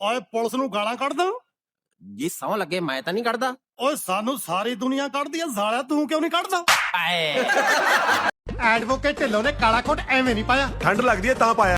ਓਏ ਪੁਲਿਸ ਨੂੰ ਗਾਲਾਂ ਕੱਢਦਾ ਜੀ ਸੌਂ ਲੱਗੇ ਮੈਂ ਤਾਂ ਨਹੀਂ ਕੱਢਦਾ। ਓਏ ਸਾਨੂੰ ਸਾਰੀ ਦੁਨੀਆ ਕੱਢਦੀ ਆ ਸਾਲਿਆ ਤੂੰ ਕਿਉਂ ਨਹੀਂ ਕੱਢਦਾ ਐਡਵੋਕੇਟ ਢਿੱਲੋਂ ਨੇ ਕਾਲਾ ਕੋਟ ਐਵੇਂ ਨਹੀਂ ਪਾਇਆ ठंड लगती है ता पाया।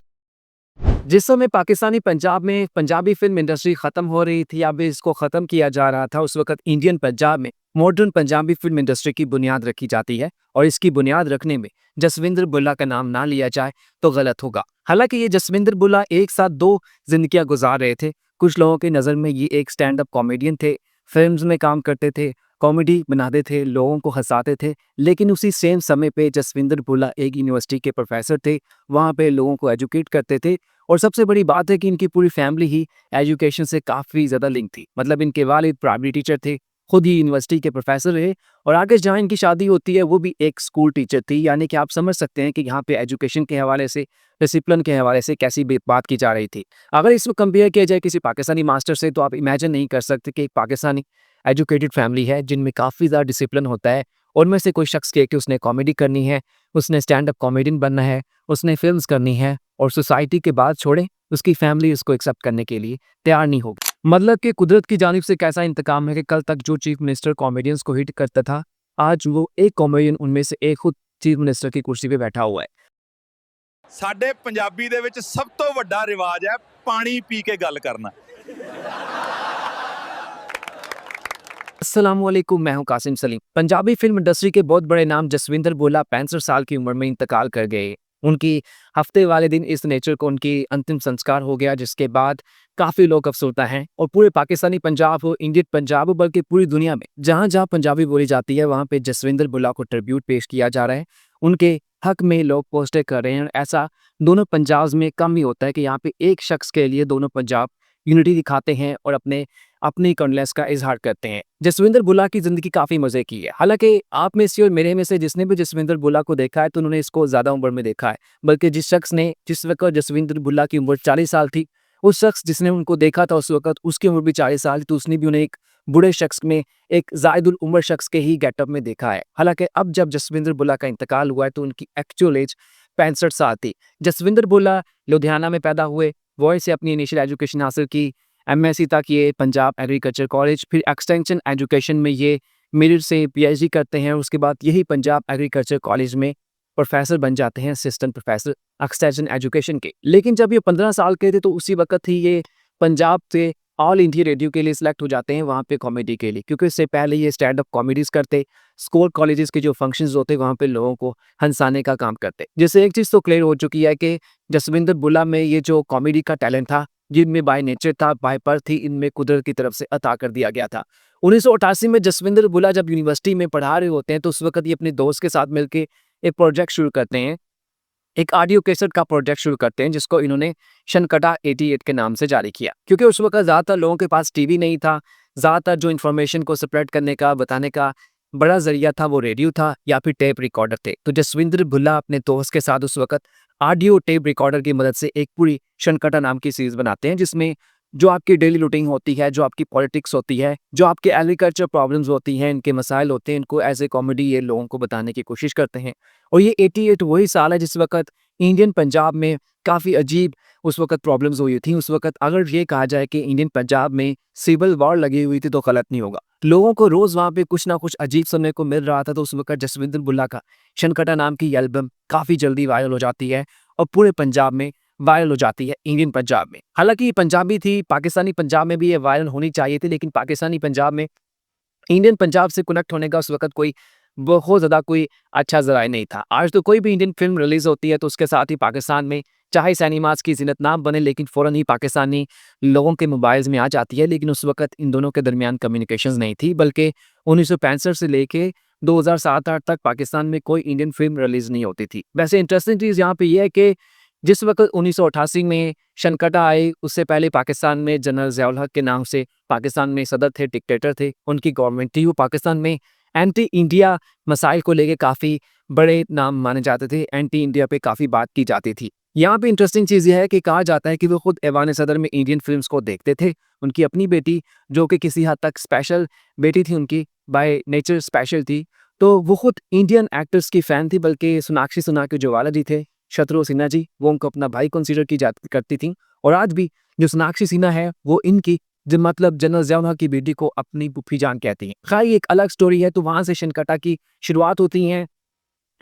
जिस समय पाकिस्तानी पंजाब में पंजाबी फिल्म इंडस्ट्री खत्म हो रही थी, अब इसको खत्म किया जा रहा था, उस वक्त इंडियन पंजाब में मॉडर्न पंजाबी फिल्म इंडस्ट्री की बुनियाद रखी जाती है और इसकी बुनियाद रखने में जसविंदर बुल्ला का नाम ना लिया जाए तो गलत होगा। हालांकि ये जसविंदर बुल्ला एक साथ दो जिंदगियां गुजार रहे थे। कुछ लोगों की नज़र में ये एक स्टैंड अप कॉमेडियन थे, फिल्म्स में काम करते थे, कॉमेडी बनाते थे, लोगों को हंसाते थे, लेकिन उसी सेम समय पे जसविंदर बुल्ला एक यूनिवर्सिटी के प्रोफेसर थे, वहाँ पे लोगों को एजुकेट करते थे। और सबसे बड़ी बात है कि इनकी पूरी फैमिली ही एजुकेशन से काफ़ी ज़्यादा लिंक थी। मतलब इनके वालिद प्राइमरी टीचर थे, खुद ही यूनिवर्सिटी के प्रोफेसर रहे और आगे जहाँ इनकी शादी होती है वो भी एक स्कूल टीचर थी। यानी कि आप समझ सकते हैं कि यहाँ पे एजुकेशन के हवाले से, डिसिप्लिन के हवाले से कैसी बात की जा रही थी। अगर इसको कंपेयर किया जाए किसी पाकिस्तानी मास्टर से तो आप इमेजिन नहीं कर सकते कि एक पाकिस्तानी एजुकेटेड फैमिली है जिनमें काफ़ी ज़्यादा डिसिप्लिन होता है, उनमें से कोई शख्स के कि उसने कॉमेडी करनी है, उसने स्टैंड अप कॉमेडियन बनना है, उसने फिल्म्स करनी है और सोसाइटी के बाद छोड़े उसकी फैमिली उसको एक्सेप्ट करने के लिए तैयार नहीं होगी। मतलब कि कुदरत की जानिब से कैसा इंतकाम है कि कल तक जो चीफ मिनिस्टर कॉमेडियंस को हिट करता था, आज वो एक कॉमेडियन उनमें से एक खुद चीफ मिनिस्टर की कुर्सी पे बैठा हुआ है। ਸਾਡੇ ਪੰਜਾਬੀ ਦੇ ਵਿੱਚ ਸਭ ਤੋਂ ਵੱਡਾ ਰਿਵਾਜ ਹੈ ਪਾਣੀ ਪੀ ਕੇ ਗੱਲ ਕਰਨਾ। अस्सलामुअलैकुम, मैं हूं कासिम सलीम। पंजाबी फिल्म इंडस्ट्री के बहुत बड़े नाम जसविंदर बुल्ला 65 साल की उम्र में इंतकाल कर गए। उनकी हफ्ते वाले दिन इस नेचर को उनकी अंतिम संस्कार हो गया, जिसके बाद काफ़ी लोग अफसरदा हैं और पूरे पाकिस्तानी पंजाब हो, इंडियन पंजाब हो, बल्कि पूरी दुनिया में जहाँ जहाँ पंजाबी बोली जाती है वहाँ पे जसविंदर बुल्ला को ट्रिब्यूट पेश किया जा रहा है। उनके हक में लोग पोस्टर कर रहे हैं। ऐसा दोनों पंजाब में कम ही होता है कि यहाँ पे एक शख्स के लिए दोनों पंजाब यूनिटी दिखाते हैं और अपनी कंडोलेंस का इजहार करते हैं। जसविंदर बुल्ला की ज़िंदगी काफ़ी मज़े की है। हालांकि आप में से और मेरे में से जिसने भी जसविंदर बुल्ला को देखा है तो उन्होंने इसको ज़्यादा उम्र में देखा है, बल्कि जिस शख्स ने जिस वक्त जसविंदर बुल्ला की उम्र 40 साल थी, उस शख्स जिसने उनको देखा था उस वक्त उसकी उम्र भी 40 साल थी, तो उसने भी उन्हें एक बूढ़े शख्स में, एक जायदुल उम्र शख्स के ही गेटअप में देखा है। हालांकि अब जब जसविंदर बुल्ला का इंतकाल हुआ है तो उनकी एक्चुअल एज 65 साल थी। जसविंदर बुल्ला लुधियाना में पैदा हुए, वहीं से अपनी इनिशियल एजुकेशन हासिल की, एमएससी तक ये पंजाब एग्रीकल्चर कॉलेज, फिर एक्सटेंशन एजुकेशन में ये मेरिट से पीएचडी करते हैं। उसके बाद यही पंजाब एग्रीकल्चर कॉलेज में प्रोफेसर बन जाते हैं, असिस्टेंट प्रोफेसर एक्सटेंशन एजुकेशन के। लेकिन जब ये 15 साल के थे तो उसी वक्त ही ये पंजाब से ऑल इंडिया रेडियो के लिए सिलेक्ट हो जाते हैं, वहाँ पे कॉमेडी के लिए, क्योंकि इससे पहले ये स्टैंड अप कॉमेडीज करते, स्कूल कॉलेजेस के जो फंक्शंस होते वहाँ पे लोगों को हंसाने का काम करते। जिससे एक चीज़ तो क्लियर हो चुकी है कि जसविंदर बुल्ला में ये जो कॉमेडी का टैलेंट था, जिनमें बाय नेचर था, बाय बर्थ थी, इनमें कुदरत की तरफ से अता कर दिया गया था। 1988 में जसविंदर बुल्ला जब यूनिवर्सिटी में पढ़ा रहे होते हैं तो उस वक्त ये अपने दोस्त के साथ मिलकर एक प्रोजेक्ट शुरू करते हैं, एक ऑडियो कैसेट का प्रोजेक्ट शुरू करते हैं जिसको इन्होंने शनकटा 88 के नाम से जारी किया। क्योंकि उस वक्त ज़्यादातर लोगों के पास टीवी नहीं था, ज़्यादातर जो इन्फॉर्मेशन को स्प्रेड करने का, बताने का बड़ा जरिया था वो रेडियो था या फिर टेप रिकॉर्डर थे। तो जसविंदर बुल्ला अपने दोस्त के साथ उस वक्त ऑडियो टेप रिकॉर्डर की मदद से एक पूरी शनकटा नाम की सीरीज बनाते हैं, जिसमें जो आपकी डेली रूटीन होती है, जो आपकी पॉलिटिक्स होती है, जो आपके एग्रीकल्चर प्रॉब्लम्स होती हैं, इनके मसाइल होते हैं, इनको एज ए कॉमेडी ये लोगों को बताने की कोशिश करते हैं। और ये 88 वही साल है जिस वक्त इंडियन पंजाब में काफ़ी अजीब उस वक्त प्रॉब्लम्स हुई थी। उस वक्त अगर ये कहा जाए कि इंडियन पंजाब में सिविल वॉर लगी हुई थी तो गलत नहीं होगा। लोगों को रोज़ वहाँ पे कुछ ना कुछ अजीब सुनने को मिल रहा था। तो उस वक्त जसविंदर बुल्ला का शनकटा नाम की एल्बम काफ़ी जल्दी वायरल हो जाती है और पूरे पंजाब में वायरल हो जाती है, इंडियन पंजाब में। हालांकि ये पंजाबी थी, पाकिस्तानी पंजाब में भी ये वायरल होनी चाहिए थी, लेकिन पाकिस्तानी पंजाब में इंडियन पंजाब से कनेक्ट होने का उस वक्त कोई बहुत ज़्यादा कोई अच्छा ज़राया नहीं था। आज तो कोई भी इंडियन फिल्म रिलीज़ होती है तो उसके साथ ही पाकिस्तान में चाहे सिनेमास की ज़ीनत ना बने, लेकिन फ़ौरन ही पाकिस्तानी लोगों के मोबाइल्स में आ जाती है। लेकिन उस वक्त इन दोनों के दरमियान कम्युनिकेशंस नहीं थी, बल्कि 1965 से लेके 2007-8 तक पाकिस्तान में कोई इंडियन फिल्म रिलीज़ नहीं होती थी। वैसे इंटरेस्टिंग चीज़ यहाँ पे ये है कि जिस वक्त 1988 में शनकटा आई, उससे पहले पाकिस्तान में जनरल ज़ियाउल हक के नाम से पाकिस्तान में सदर थे, डिक्टेटर थे, उनकी गवर्नमेंट थी। वो पाकिस्तान में एंटी इंडिया मसाइल को लेके काफ़ी बड़े नाम माने जाते थे, एंटी इंडिया पे काफ़ी बात की जाती थी। यहाँ पे इंटरेस्टिंग चीज़ यह है कि कहा जाता है कि वो खुद ऐवान सदर में इंडियन फिल्म्स को देखते थे। उनकी अपनी बेटी, जो कि किसी हद तक स्पेशल बेटी थी, उनकी बाय नेचर स्पेशल थी, तो वो खुद इंडियन एक्टर्स की फ़ैन थी। बल्कि सोनाक्षी सिन्हा के जो वाला जी थे, शत्रुघ्न सिन्हा जी, वो उनको अपना भाई कंसीडर की जाती करती थी। और आज भी जो सोनाक्षी सिन्हा है वो इनकी जो मतलब जनरल ज़िया की बेटी को अपनी पुप्पी जान कहती हैं। खैर ये एक अलग स्टोरी है। तो वहाँ से शनकटा की शुरुआत होती है।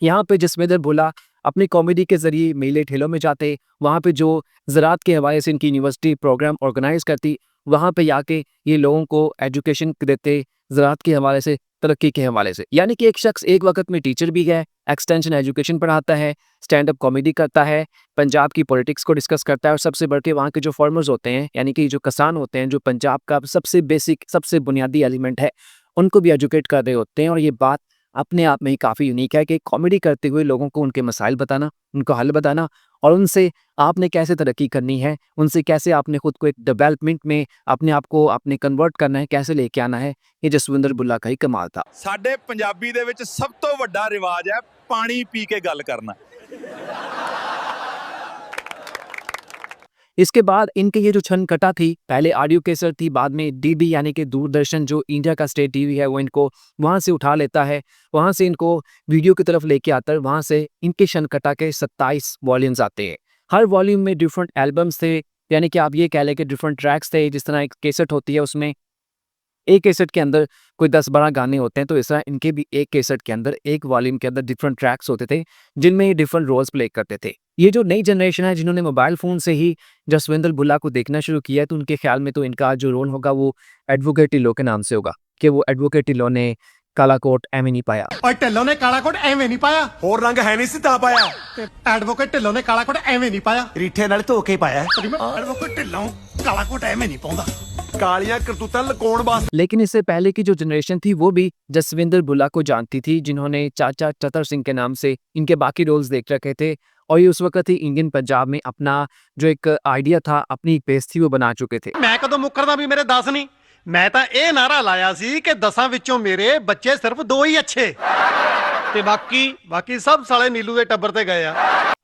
यहाँ पे जसविंदर भोला अपनी कॉमेडी के ज़रिए मेले ठेलों में जाते, वहाँ पे जो ज़राअत के हवाले से इनकी यूनिवर्सिटी प्रोग्राम ऑर्गेनाइज़ करती, वहाँ पे जाके ये लोगों को एजुकेशन देते, ज़राअत के हवाले से, तरक्की के हवाले से। यानी कि एक शख्स एक वक़्त में टीचर भी है, एक्सटेंशन एजुकेशन पढ़ाता है, स्टैंड अप कॉमेडी करता है, पंजाब की पॉलिटिक्स को डिस्कस करता है और सबसे बढ़ के वहाँ के जो फार्मर्स होते हैं, यानी कि जो किसान होते हैं, जो पंजाब का सबसे बेसिक, सबसे बुनियादी एलिमेंट है, उनको भी एजुकेट कर रहे होते हैं। और ये बात अपने आप में ही काफ़ी यूनिक है कि कॉमेडी करते हुए लोगों को उनके मसाइल बताना, उनको हल बताना और उनसे आपने कैसे तरक्की करनी है, उनसे कैसे आपने खुद को एक डेवलपमेंट में अपने आप को आपने कन्वर्ट करना है, कैसे लेके आना है, ये जसविंदर भुल्ला का ही कमाल था। ਸਾਡੇ ਪੰਜਾਬੀ ਦੇ ਵਿੱਚ ਸਭ ਤੋਂ ਵੱਡਾ ਰਿਵਾਜ ਹੈ ਪਾਣੀ ਪੀ ਕੇ ਗੱਲ करना। इसके बाद इनके ये जो छनकटा थी, पहले ऑडियो कैसेट थी, बाद में डीडी यानी कि दूरदर्शन जो इंडिया का स्टेट टीवी है वो इनको वहाँ से उठा लेता है, वहाँ से इनको वीडियो की तरफ लेके आता है। वहाँ से इनके छनकटा के 27 वॉल्यूम्स आते हैं। हर वॉल्यूम में डिफरेंट एल्बम्स थे, यानी कि आप ये कह लें कि डिफरेंट ट्रैक्स थे। जिस तरह एक कैसेट होती है उसमें एक कैसेट के अंदर कोई 10-12 गाने होते हैं, तो इस तरह इनके भी एक कैसेट के अंदर, एक वॉल्यूम के अंदर डिफरेंट ट्रैक्स होते थे जिनमें ये डिफरेंट रोल्स प्ले करते थे। ये जो नई जनरेशन है जिन्होंने मोबाइल फ़ोन से ही जसविंदर भुल्ला को देखना शुरू किया है, तो उनके ख्याल में तो इनका जो रोल होगा वो एडवोकेट ढिल्लों के नाम से होगा कि वो एडवोकेट ढिल्लों ने काला कोट एवें नहीं पाया। ਓਏ ਢਿੱਲੋਂ ਨੇ ਕਾਲਾ ਕੋਟ ਐਵੇਂ ਨਹੀਂ ਪਾਇਆ ਹੋਰ ਰੰਗ ਹੈ ਨਹੀਂ ਸੀ ਤਾਂ ਪਾਇਆ ਤੇ ਐਡਵੋਕੇਟ ਢਿੱਲੋਂ ਨੇ ਕਾਲਾ ਕੋਟ ਐਵੇਂ ਨਹੀਂ ਪਾਇਆ ਰੀਠੇ ਨਾਲ ਧੋ ਕੇ ਪਾਇਆ ਐਡਵੋਕੇਟ ਢਿੱਲੋਂ ਕਾਲਾ ਕੋਟ ਐਵੇਂ ਨਹੀਂ ਪਾਉਂਦਾ ਕਾਲੀਆਂ ਕਰਤੂਤਾਂ ਲੁਕਾਉਣ ਵਾਸਤੇ। लेकिन इससे पहले की जो जनरेशन थी वो भी जसविंदर भुल्ला को जानती थी, जिन्होंने चाचा चतर सिंह के नाम से इनके बाकी रोल्स देख रखे थे और ये उस वक्त ही इंडियन पंजाब में अपना जो एक आइडिया था, अपनी एक पेज थी वो बना चुके थे। ਮੈਂ ਕਦੋਂ ਮੁੱਕਰਦਾ ਵੀ ਮੇਰੇ 10 ਨਹੀਂ ਮੈਂ ਤਾਂ ਇਹ ਨਾਰਾ ਲਾਇਆ ਸੀ ਕਿ 10 ਵਿੱਚੋਂ ਮੇਰੇ ਬੱਚੇ ਸਿਰਫ 2 ਹੀ ਅੱਛੇ ਤੇ ਬਾਕੀ ਸਭ ਸਾਲੇ ਨੀਲੂ ਦੇ ਟੱਬਰ ਤੇ ਗਏ ਆ।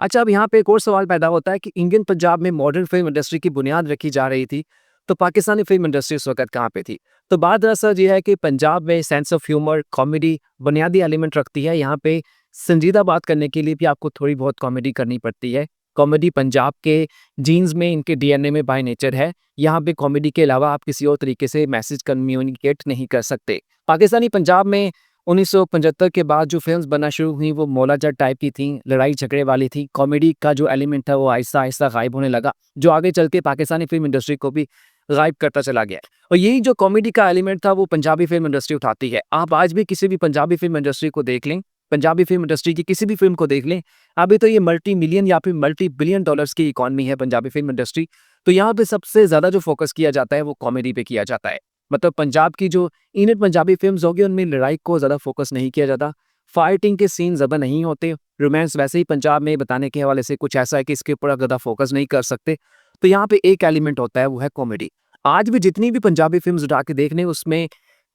अच्छा, अब यहाँ पे एक और सवाल पैदा होता है कि इंडियन पंजाब में मॉडर्न फिल्म इंडस्ट्री की बुनियाद रखी जा रही थी, तो पाकिस्तानी फिल्म इंडस्ट्री उस वक्त कहाँ पे थी? तो बात दरअसल ये है कि पंजाब में सेंस ऑफ ह्यूमर, कॉमेडी बुनियादी एलिमेंट रखती है। यहाँ पे संजीदा बात करने के लिए भी आपको थोड़ी बहुत कॉमेडी करनी पड़ती है। कॉमेडी पंजाब के जीन्स में, इनके डीएनए में बाय नेचर है। यहाँ पे कॉमेडी के अलावा आप किसी और तरीके से मैसेज कम्युनिकेट नहीं कर सकते। पाकिस्तानी पंजाब में 1975 के बाद जो फिल्म्स बनना शुरू हुई वो मौला जट टाइप की थी, लड़ाई झगड़े वाली थी। कॉमेडी का जो एलिमेंट था वो आहिस्ता आहिस्ता गायब होने लगा, जो आगे चल के पाकिस्तानी फिल्म इंडस्ट्री को भी गायब करता चला गया। और यही जो कॉमेडी का एलिमेंट था वो पंजाबी फिल्म इंडस्ट्री उठाती है। आप आज भी किसी भी पंजाबी फिल्म इंडस्ट्री को देख लें, पंजाबी फिल्म इंडस्ट्री की किसी भी फिल्म को देख लें, अभी तो ये मल्टी मिलियन या फिर मल्टी बिलियन डॉलर्स की इकॉनमी है पंजाबी फिल्म इंडस्ट्री। तो यहाँ पे सबसे ज़्यादा जो फोकस किया जाता है वो कॉमेडी पे किया जाता है। मतलब पंजाब की जो इंडियन पंजाबी फिल्म्स होगी उनमें लड़ाई को ज़्यादा फोकस नहीं किया जाता, फाइटिंग के सीन ज़्यादा नहीं होते, रोमांस वैसे ही पंजाब में बताने के हवाले से कुछ ऐसा है कि इसके ऊपर ज़्यादा फोकस नहीं कर सकते। तो यहाँ पे एक एलिमेंट होता है वो है कॉमेडी। आज भी जितनी भी पंजाबी फिल्म्स उठा के देख लें उसमें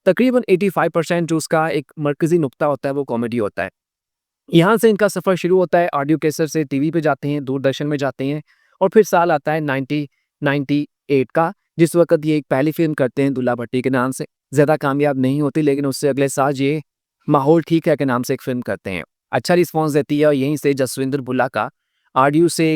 तकरीबन 85% जो उसका एक मरकज़ी नुक्ता होता है वो कॉमेडी होता है। यहाँ से इनका सफ़र शुरू होता है, ऑडियो कैसेट से टीवी पे जाते हैं, दूरदर्शन में जाते हैं और फिर साल आता है 1998 का, जिस वक्त ये एक पहली फिल्म करते हैं दुल्ला भट्टी के नाम से। ज़्यादा कामयाब नहीं होती, लेकिन उससे अगले साल ये माहौल ठीक है के नाम से एक फिल्म करते हैं, अच्छा रिस्पॉन्स देती है और यहीं से जसविंदर भुल्ला का ऑडियो से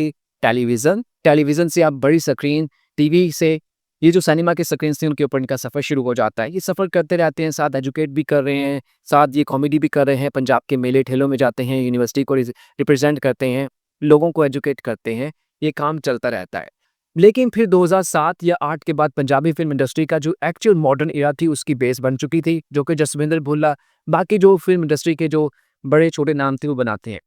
टेलीविज़न से आप बड़ी स्क्रीन, टीवी से ये जो सिनेमा के स्क्रीन थी उनके ऊपर इनका सफ़र शुरू हो जाता है। ये सफ़र करते रहते हैं, साथ एजुकेट भी कर रहे हैं, साथ ये कॉमेडी भी कर रहे हैं, पंजाब के मेले ठेलों में जाते हैं, यूनिवर्सिटी को रिप्रेजेंट करते हैं, लोगों को एजुकेट करते हैं, ये काम चलता रहता है। लेकिन फिर 2007 या 8 के बाद पंजाबी फिल्म इंडस्ट्री का जो एक्चुअल मॉडर्न एरा थी उसकी बेस बन चुकी थी, जो कि जसविंदर भुल्ला बाकी जो फिल्म इंडस्ट्री के जो बड़े छोटे नाम थे वो बनाते हैं।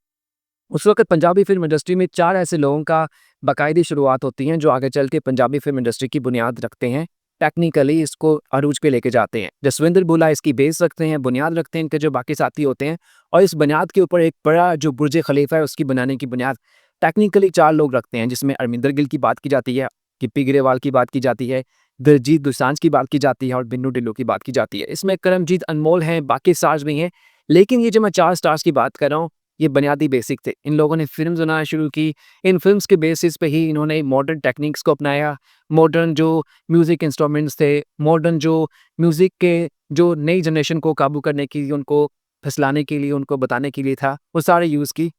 उस वक्त पंजाबी फिल्म इंडस्ट्री में 4 ऐसे लोगों का बाकायदी शुरुआत होती हैं जो आगे चल के पंजाबी फिल्म इंडस्ट्री की बुनियाद रखते हैं, टेक्निकली इसको अरूज पे लेके जाते हैं। जसविंदर भुल्ला इसकी बेस रखते हैं, बुनियाद रखते हैं, इनके जो बाकी साथी होते हैं, और इस बुनियाद के ऊपर एक बड़ा जो बुर्ज खलीफा है उसकी बनाने की बुनियाद टेक्निकली 4 लोग रखते हैं, जिसमें अरमिंदर गिल की बात की जाती है, गिप्पी ग्रेवाल की बात की जाती है, दिलजीत दोसांझ की बात की जाती है और बिन्नू ढिल्लों की बात की जाती है। इसमें करमजीत अनमोल हैं, बाकी स्टार्स भी हैं, लेकिन ये जो मैं 4 स्टार्स की बात कर रहा हूँ ये बुनियादी बेसिक थे। इन लोगों ने फिल्म बनाना शुरू की, इन फिल्म्स के बेसिस पे ही इन्होंने मॉडर्न टेक्निक्स को अपनाया, मॉडर्न जो म्यूज़िक इंस्ट्रूमेंट्स थे, मॉडर्न जो म्यूज़िक के जो नई जनरेशन को काबू करने के लिए, उनको फैसलाने के लिए, उनको बताने के लिए था, वो सारे यूज़ की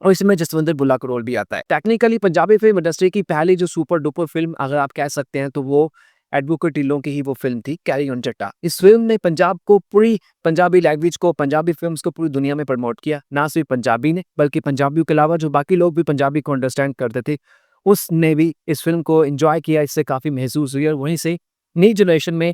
और इसमें जसविंदर बुल्ला का रोल भी आता है। टेक्निकली पंजाबी फिल्म इंडस्ट्री की पहली जो सुपर डुपर फिल्म अगर आप कह सकते हैं तो वो एडवोकेट ढिल्लों की ही वो फिल्म थी, कैरी ऑन जट्टा। इस फिल्म ने पंजाब को, पूरी पंजाबी लैंग्वेज को, पंजाबी फिल्म्स को पूरी दुनिया में प्रमोट किया। ना सिर्फ पंजाबी ने बल्कि पंजाबियों के अलावा जो बाकी लोग भी पंजाबी को अंडरस्टैंड करते थे उसने भी इस फिल्म को एंजॉय किया, इससे काफ़ी महसूस हुई। और वहीं से नई जनरेशन में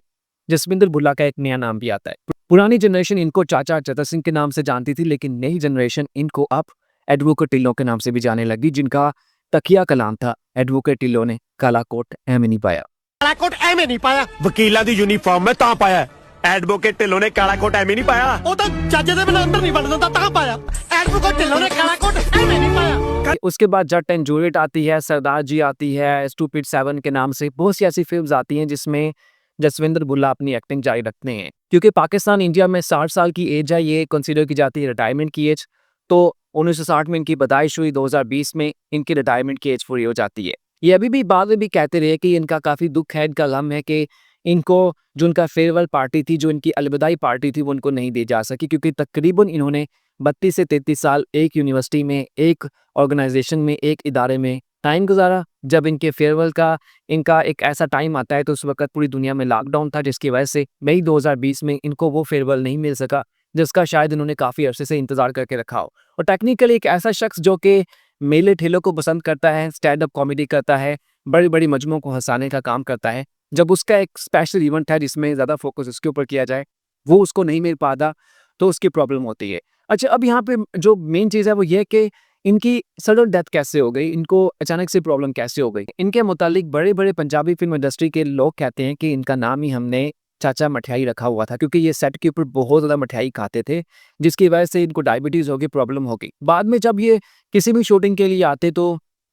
जसविंदर बुल्ला का एक नया नाम भी आता है। पुरानी जनरेशन इनको चाचा चतर सिंह के नाम से जानती थी, लेकिन नई जनरेशन इनको अब एडवोकेट ढिल्लों के नाम से भी जाने लगी, जिनका तकिया कलाम था एडवोकेट ढिल्लों ने काला कोट एम नहीं पाया। ਕਾਲਾ ਕੋਟ ਐਵੇਂ ਨਹੀਂ ਪਾਇਆ। ਵਕੀਲਾਂ ਦੀ ਯੂਨੀਫਾਰਮ ਮੈਂ ਤਾਂ ਪਾਇਆ ਐਡਵੋਕੇਟ ਢਿੱਲੋਂ ਨੇ ਕਾਲਾ ਕੋਟ ਐਵੇਂ ਨਹੀਂ ਪਾਇਆ। ਉਹ ਤਾਂ ਜੱਜ ਦੇ ਬਿਨਾਂ ਅੰਦਰ ਨਹੀਂ ਵੜਨ ਦਿੰਦਾ ਤਾਂ ਪਾਇਆ। ਐਡਵੋਕੇਟ ਢਿੱਲੋਂ ਨੇ ਕਾਲਾ ਕੋਟ ਐਵੇਂ ਨਹੀਂ ਪਾਇਆ। उसके बाद जट एंड जूलियट आती है, सरदार जी आती है, स्टूपिड 7 के नाम से बहुत सी ऐसी फिल्म्स आती हैं जिसमें जसविंदर बुल्ला अपनी एक्टिंग जारी रखते हैं। क्योंकि पाकिस्तान इंडिया में 60 साल की एज है, ये कंसीडर की जाती है रिटायरमेंट की एज। तो 1960 में इनकी पैदाइश हुई, 2020 में इनकी रिटायरमेंट की एज पूरी हो जाती है। ये अभी भी बाद में भी कहते रहे कि इनका काफ़ी दुख है, इनका गम है कि इनको जो उनका फेयरवेल पार्टी थी, जो इनकी अलविदाई पार्टी थी, वो उनको नहीं दी जा सकी, क्योंकि तकरीबन इन्होंने 32 से 33 साल एक यूनिवर्सिटी में, एक ऑर्गेनाइजेशन में, एक इदारे में टाइम गुजारा। जब इनके फेयरवेल का इनका एक ऐसा टाइम आता है तो उस वक्त पूरी दुनिया में लॉकडाउन था, जिसकी वजह से मई 2020 में इनको वो फेयरवेल नहीं मिल सका, जिसका शायद इन्होंने काफ़ी अरसे से इंतज़ार करके रखा हो। और टेक्निकली एक ऐसा शख्स जो कि मेले ठेलों को पसंद करता है, स्टैंड अप कॉमेडी करता है, बड़ी बड़ी मजमों को हंसाने का काम करता है, जब उसका एक स्पेशल इवेंट है जिसमें ज़्यादा फोकस उसके ऊपर किया जाए, वो उसको नहीं मिल पाता तो उसकी प्रॉब्लम होती है। अच्छा, अब यहाँ पे जो मेन चीज़ है वो ये कि इनकी सडन डेथ कैसे हो गई, इनको अचानक से प्रॉब्लम कैसे हो गई। इनके मुतालिक बड़े बड़े पंजाबी फिल्म इंडस्ट्री के लोग कहते हैं कि इनका नाम ही हमने चाचा मठियाई रखा हुआ था, क्योंकि ये सेट के ऊपर बहुत ज़्यादा मठियाई खाते थे, जिसकी वजह से इनको डायबिटीज़ हो गई, प्रॉब्लम हो गई। बाद में जब ये किसी भी शूटिंग के लिए आते तो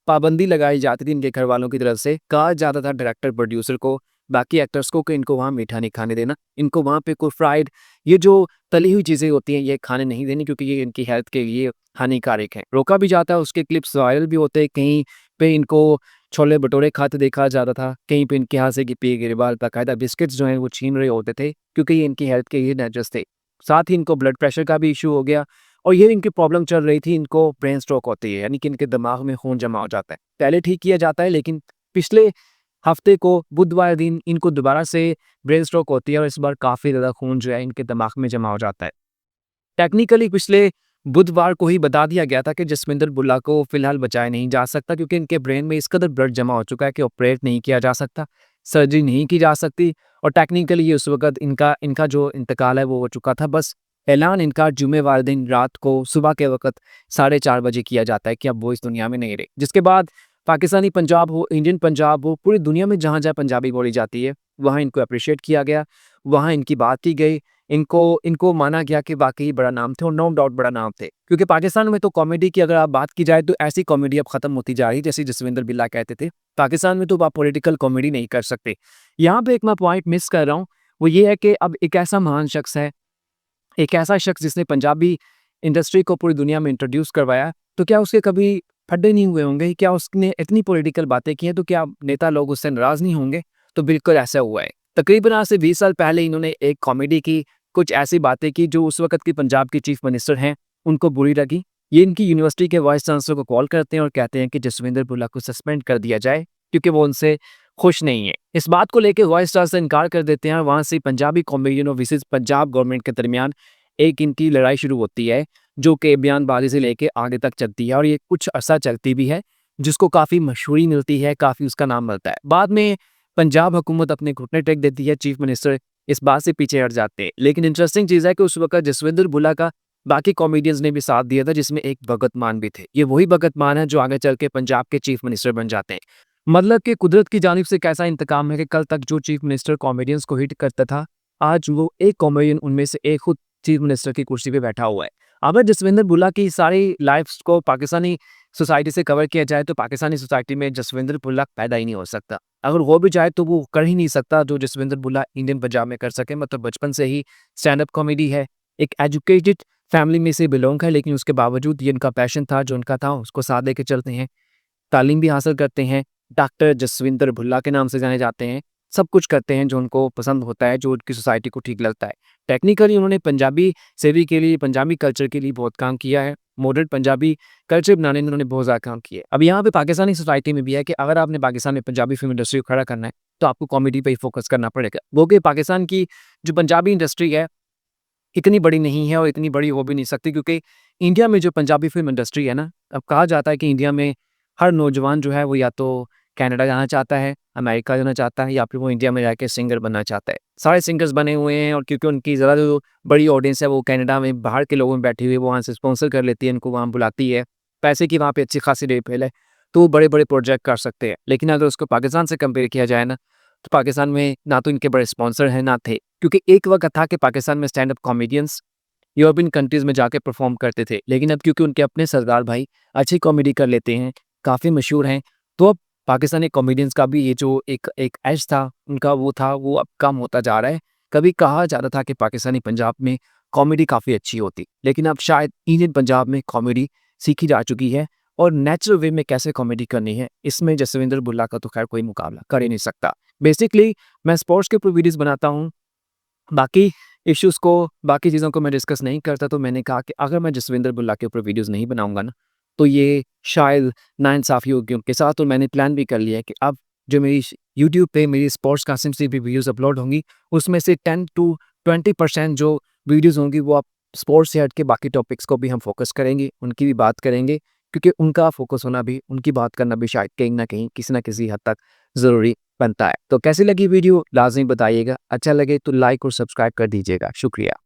पाबंदी लगाई जाती थी इनके घर वालों की तरफ से, कहा जाता था डायरेक्टर प्रोड्यूसर को, बाकी एक्टर्स को, कि इनको वहाँ मीठा नहीं खाने देना, इनको वहाँ पे कोई फ्राइड, ये जो तली हुई चीज़ें होती हैं ये खाने नहीं देनी, क्योंकि ये इनकी हेल्थ के लिए हानिकारक है। रोका भी जाता है, उसके क्लिप्स वायरल भी होते हैं, कहीं पे इनको छोले भटूरे खाते देखा जाता था, कहीं पे इनके हाथ से कि पी गिरबाल बाकायदा बिस्किट्स जो हैं वो छीन रहे होते थे, क्योंकि ये इनकी हेल्थ के लिए डेंजरस थे। साथ ही इनको ब्लड प्रेशर का भी इशू हो गया, और ये इनकी प्रॉब्लम चल रही थी, इनको ब्रेन स्ट्रोक होती है, यानी कि इनके दिमाग में खून जमा हो जाता है। पहले ठीक किया जाता है, लेकिन पिछले हफ्ते को बुधवार दिन इनको दोबारा से ब्रेन स्ट्रोक होती है, और इस बार काफ़ी ज़्यादा खून जो है इनके दिमाग में जमा हो जाता है। टेक्निकली पिछले बुधवार को ही बता दिया गया था कि जसविंदर बुल्ला को फिलहाल बचाया नहीं जा सकता, क्योंकि इनके ब्रेन में इस कदर ब्लड जमा हो चुका है कि ऑपरेट नहीं किया जा सकता, सर्जरी नहीं की जा सकती, और टेक्निकली ये उस वक्त इनका जो इंतकाल है वो हो चुका था। बस ऐलान इनका जुम्मेवार दिन रात को सुबह के वक्त 4:30 बजे किया जाता है कि अब वो इस दुनिया में नहीं रहे। जिसके बाद पाकिस्तानी पंजाब हो, इंडियन पंजाब हो, पूरी दुनिया में जहाँ जहाँ पंजाबी बोली जाती है वहाँ इनको अप्रिशिएट किया गया, वहाँ इनकी बात की गई, इनको माना गया कि वाकई बड़ा नाम थे, और नो डाउट बड़ा नाम थे। क्योंकि पाकिस्तान में तो कॉमेडी की अगर आप बात की जाए तो ऐसी कॉमेडी अब ख़त्म होती जा रही है, जैसे जसविंदर बिल्ला कहते थे, पाकिस्तान में तो आप पॉलिटिकल कॉमेडी नहीं कर सकते। यहाँ पे एक मैं पॉइंट मिस कर रहा हूँ, वो ये है कि अब एक ऐसा महान शख्स है, एक ऐसा शख्स जिसने पंजाबी इंडस्ट्री को पूरी दुनिया में इंट्रोड्यूस करवाया, तो क्या उसके कभी फड्डे नहीं हुए होंगे? क्या उसने इतनी पॉलिटिकल बातें की हैं तो क्या नेता लोग उससे नाराज़ नहीं होंगे? तो बिल्कुल ऐसा हुआ है। तकरीबन आज से 20 साल पहले इन्होंने एक कॉमेडी की, कुछ ऐसी बातें की जो उस वक्त की पंजाब के चीफ मिनिस्टर हैं उनको बुरी लगी। ये इनकी यूनिवर्सिटी के वाइस चांसलर को कॉल करते हैं और कहते हैं कि जसविंदर बुल्ला को सस्पेंड कर दिया जाए, क्योंकि वो उनसे खुश नहीं है। इस बात को लेकर वाइस चांसलर इनकार कर देते हैं, और वहाँ से पंजाबी कॉमेडियन और विशेष पंजाब गवर्नमेंट के दरमियान एक इनकी लड़ाई शुरू होती है, जो कि बयानबाजी से लेके आगे तक चलती है, और ये कुछ अरसा चलती भी है, जिसको काफ़ी मशहूरी मिलती है, काफ़ी उसका नाम मिलता है। बाद में पंजाब हुकूमत अपने घुटने टेक देती है, चीफ मिनिस्टर इस बात से पीछे हट जाते हैं। लेकिन इंटरेस्टिंग चीज़ है कि उस वक्त जसविंदर बुल्ला का बाकी कॉमेडियंस ने भी साथ दिया था, जिसमें एक भगत मान भी थे। ये वही भगत मान है जो आगे चल के पंजाब के चीफ मिनिस्टर बन जाते हैं। मतलब कि कुदरत की जानिब से कैसा इंतकाम है कि कल तक जो चीफ मिनिस्टर कॉमेडियंस को हिट करता था, आज वो एक कॉमेडियन उनमें से एक खुद चीफ मिनिस्टर की कुर्सी पे बैठा हुआ है। अगर जसविंदर बुल्ला की सारी लाइफ को पाकिस्तानी सोसाइटी से कवर किया जाए तो पाकिस्तानी सोसाइटी में जसविंदर बुल्ला पैदा ही नहीं हो सकता। अगर वो भी चाहे तो वो कर ही नहीं सकता जो जसविंदर बुल्ला इंडियन पंजाब में कर सके। मतलब बचपन से ही स्टैंड अप कॉमेडी है, एक एजुकेटेड फैमिली में से बिलोंग है, लेकिन उसके बावजूद ये इनका पैशन था, जो उनका था उसको साथ लेके चलते हैं, तालीम भी हासिल करते हैं, डॉक्टर जसविंदर बुल्ला के नाम से जाने जाते हैं, सब कुछ करते हैं जो उनको पसंद होता है, जो उनकी सोसाइटी को ठीक लगता है। टेक्निकली उन्होंने पंजाबी सेवी के लिए, पंजाबी कल्चर के लिए बहुत काम किया है, मॉडर्न पंजाबी कल्चर बनाने में उन्होंने बहुत ज़्यादा काम किया है। अब यहाँ पे पाकिस्तानी सोसाइटी में भी है कि अगर आपने पाकिस्तान में पंजाबी फिल्म इंडस्ट्री को खड़ा करना है तो आपको कॉमेडी पे ही फोकस करना पड़ेगा। वो कि पाकिस्तान की जो पंजाबी इंडस्ट्री है इतनी बड़ी नहीं है और इतनी बड़ी हो भी नहीं सकती, क्योंकि इंडिया में जो पंजाबी फिल्म इंडस्ट्री है ना, अब कहा जाता है कि इंडिया में हर नौजवान जो है वो या तो कनाडा जाना चाहता है, अमेरिका जाना चाहता है, या फिर वो इंडिया में जाके सिंगर बनना चाहता है। सारे सिंगर्स बने हुए हैं और क्योंकि उनकी ज़्यादा जो बड़ी ऑडियंस है वो कनाडा में बाहर के लोगों में बैठी हुई है, वो वहाँ से स्पॉन्सर कर लेती है, उनको वहाँ बुलाती है, पैसे की वहाँ पे अच्छी खासी रेट है, तो वो बड़े बड़े प्रोजेक्ट कर सकते हैं। लेकिन अगर उसको पाकिस्तान से कंपेयर किया जाए ना, तो पाकिस्तान में ना तो इनके बड़े स्पॉन्सर हैं ना थे, क्योंकि एक वक्त था कि पाकिस्तान में stand up comedians European countries में जाके परफॉर्म करते थे, लेकिन अब क्योंकि उनके अपने सरदार भाई अच्छी कॉमेडी कर लेते हैं, काफ़ी मशहूर हैं, तो अब पाकिस्तानी कॉमेडियंस का भी ये जो एक एज था उनका वो अब कम होता जा रहा है। कभी कहा जाता था कि पाकिस्तानी पंजाब में कॉमेडी काफ़ी अच्छी होती, लेकिन अब शायद इंडियन पंजाब में कॉमेडी सीखी जा चुकी है और नेचुरल वे में कैसे कॉमेडी करनी है, इसमें जसविंदर बुल्ला का तो खैर कोई मुकाबला कर ही नहीं सकता। बेसिकली मैं स्पोर्ट्स के ऊपर वीडियोज़ बनाता हूँ, बाकी इश्यूज़ को, बाकी चीज़ों को मैं डिस्कस नहीं करता, तो मैंने कहा कि अगर मैं जसविंदर बुल्ला के ऊपर वीडियोज़ नहीं बनाऊँगा ना, तो ये शायद नाइंसाफ़ी होगी उनके साथ। और मैंने प्लान भी कर लिया है कि अब जो मेरी यूट्यूब पे मेरी स्पोर्ट्स कासिम से भी वीडियोज़ अपलोड होंगी, उसमें से 10 to 20% जो वीडियोज़ होंगी वो आप स्पोर्ट्स से हट के बाकी टॉपिक्स को भी हम फोकस करेंगे, उनकी भी बात करेंगे, क्योंकि उनका फोकस होना भी, उनकी बात करना भी शायद कहीं न कहीं किसी न किसी हद तक ज़रूरी बनता है। तो कैसी लगी वीडियो लाज़मी बताइएगा, अच्छा लगे तो लाइक और सब्सक्राइब कर दीजिएगा। शुक्रिया।